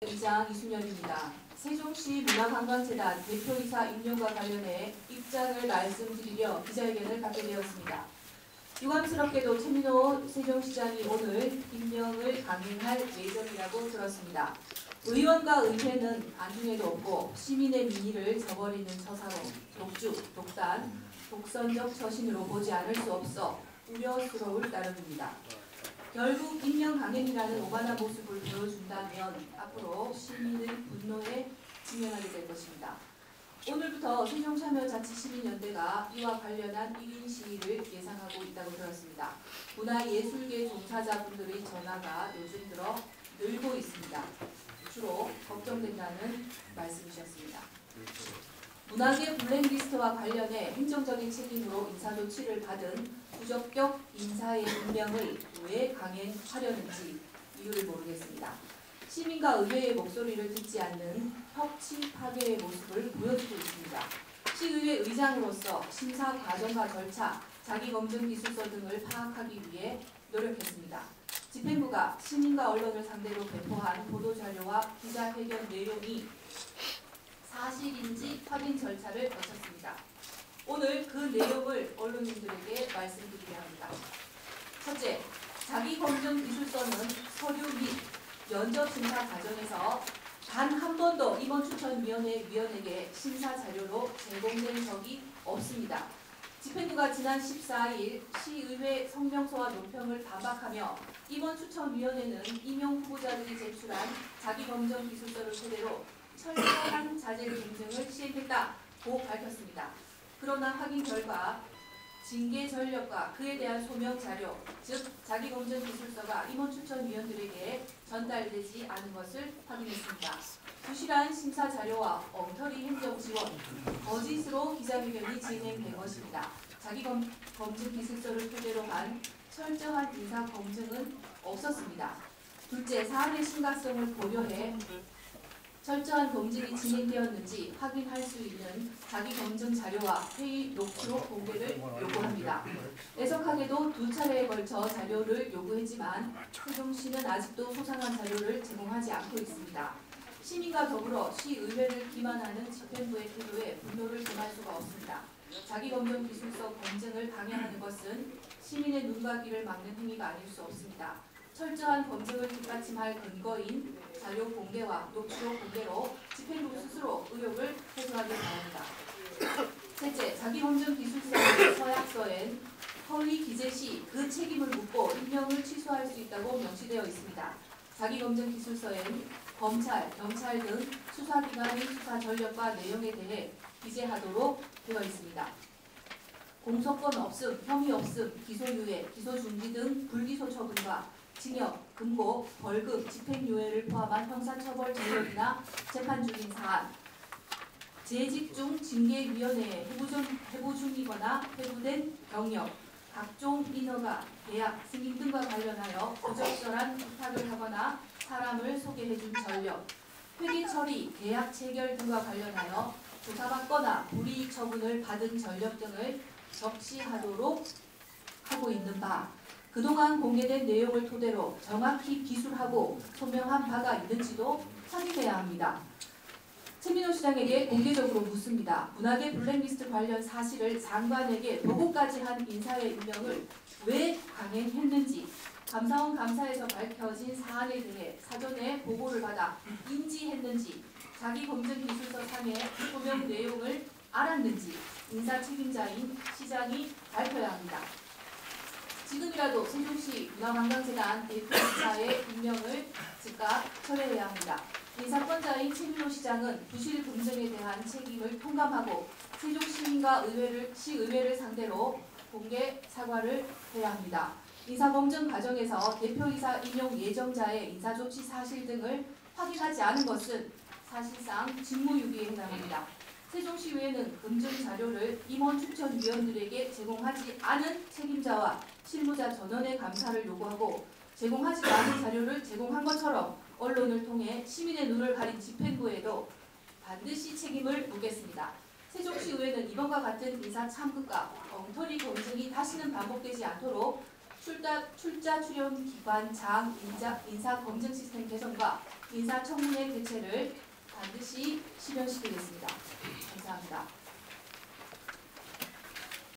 의장 이순열입니다. 세종시 문화관광재단 대표이사 임명과 관련해 입장을 말씀드리려 기자회견을 갖게 되었습니다. 유감스럽게도 최민호 세종시장이 오늘 임명을 강행할 예정이라고 들었습니다. 의원과 의회는 안중에도 없고 시민의 민의를 저버리는 처사로 독주, 독단, 독선적 처신으로 보지 않을 수 없어 우려스러울 따름입니다. 결국 임명 강행이라는 오만한 모습을 보여준다면 앞으로 시민의 분노에 직면하게 될 것입니다. 오늘부터 세종참여자치시민연대가 이와 관련한 1인 시위를 예상하고 있다고 들었습니다. 문화예술계 종사자분들의 전화가 요즘 들어 늘고 있습니다. 주로 걱정된다는 말씀이셨습니다. 문화계 블랙리스트와 관련해 행정적인 책임으로 인사조치를 받은 부적격 인사의 임명을 왜 강행하려는지 이유를 모르겠습니다. 시민과 의회의 목소리를 듣지 않는 협치 파괴의 모습을 보여주고 있습니다. 시의회 의장으로서 심사 과정과 절차, 자기검증 기술서 등을 파악하기 위해 노력했습니다. 집행부가 시민과 언론을 상대로 배포한 보도자료와 기자회견 내용이 사실인지 확인 절차를 거쳤습니다. 오늘 그 내용을 언론인들에게 말씀드리려 합니다. 첫째, 자기검증 기술서는 서류 및 면접 심사 과정에서 단 한 번도 임원추천위원회 위원에게 심사 자료로 제공된 적이 없습니다. 집행부가 지난 14일 시의회 성명서와 논평을 반박하며 임원추천위원회는 임용 후보자들이 제출한 자기검증 기술서를 토대로 철저한 자질 검증을 시행했다고 밝혔습니다. 그러나 확인 결과 징계 전력과 그에 대한 소명 자료, 즉 자기검증 기술서가 임원추천위원들에게 전달되지 않은 것을 확인했습니다. 부실한 심사 자료와 엉터리 행정 지원, 거짓으로 기자회견이 진행된 것입니다. 자기검증 기술서를 토대로 한 철저한 인사 검증은 없었습니다. 둘째, 사안의 심각성을 고려해 철저한 검증이 진행되었는지 확인할 수 있는 자기검증 자료와 회의 녹취록 공개를 요구합니다. 애석하게도 2차례에 걸쳐 자료를 요구했지만 세종시는 아직도 소상한 자료를 제공하지 않고 있습니다. 시민과 더불어 시의회를 기만하는 집행부의 태도에 분노를 금할 수가 없습니다. 자기검증 기술서 검증을 방해하는 것은 시민의 눈과 귀를 막는 행위가 아닐 수 없습니다. 철저한 검증을 뒷받침할 근거인 자료 공개와 녹취록 공개로 집행부 스스로 의혹을 해소하기 바랍니다. 셋째, 자기검증 기술서의 서약서엔 허위 기재 시 그 책임을 묻고 임명을 취소할 수 있다고 명시되어 있습니다. 자기검증 기술서엔 검찰, 경찰 등 수사기관의 수사 전력과 내용에 대해 기재하도록 되어 있습니다. 공소권 없음, 혐의 없음, 기소유예, 기소중지 등 불기소 처분과 징역, 금고, 벌금, 집행유예를 포함한 형사처벌 전력이나 재판 중인 사안, 재직 중 징계위원회에 회부 중이거나 회부된 경력, 각종 인허가, 계약, 승인 등과 관련하여 부적절한 부탁을 하거나 사람을 소개해준 전력, 회계 처리, 계약 체결 등과 관련하여 조사받거나 불이익 처분을 받은 전력 등을 적시하도록 하고 있는 바, 그동안 공개된 내용을 토대로 정확히 기술하고 소명한 바가 있는지도 확인해야 합니다. 최민호 시장에게 공개적으로 묻습니다. 문화계 블랙리스트 관련 사실을 장관에게 보고까지 한 인사의 임명을 왜 강행했는지, 감사원 감사에서 밝혀진 사안에 대해 사전에 보고를 받아 인지했는지, 자기검증 기술서 상의 소명 내용을 알았는지 인사 책임자인 시장이 밝혀야 합니다. 지금이라도 세종시 문화관광재단 대표이사의 임명을 즉각 철회해야 합니다. 인사권자인 최민호 시장은 부실 검증에 대한 책임을 통감하고 세종시민과 시의회를 상대로 공개 사과를 해야 합니다. 인사검증 과정에서 대표이사 임용 예정자의 인사조치 사실 등을 확인하지 않은 것은 사실상 직무유기에 해당합니다. 세종시의회는 검증 자료를 임원추천위원들에게 제공하지 않은 책임자와 실무자 전원의 감사를 요구하고 제공하지 않은 자료를 제공한 것처럼 언론을 통해 시민의 눈을 가린 집행부에도 반드시 책임을 묻겠습니다. 세종시의회는 이번과 같은 인사 참극과 엉터리 검증이 다시는 반복되지 않도록 출자 출연 기관 장 인사 검증 시스템 개선과 인사청문회 개최를 반드시 실현시키겠습니다. 감사합니다.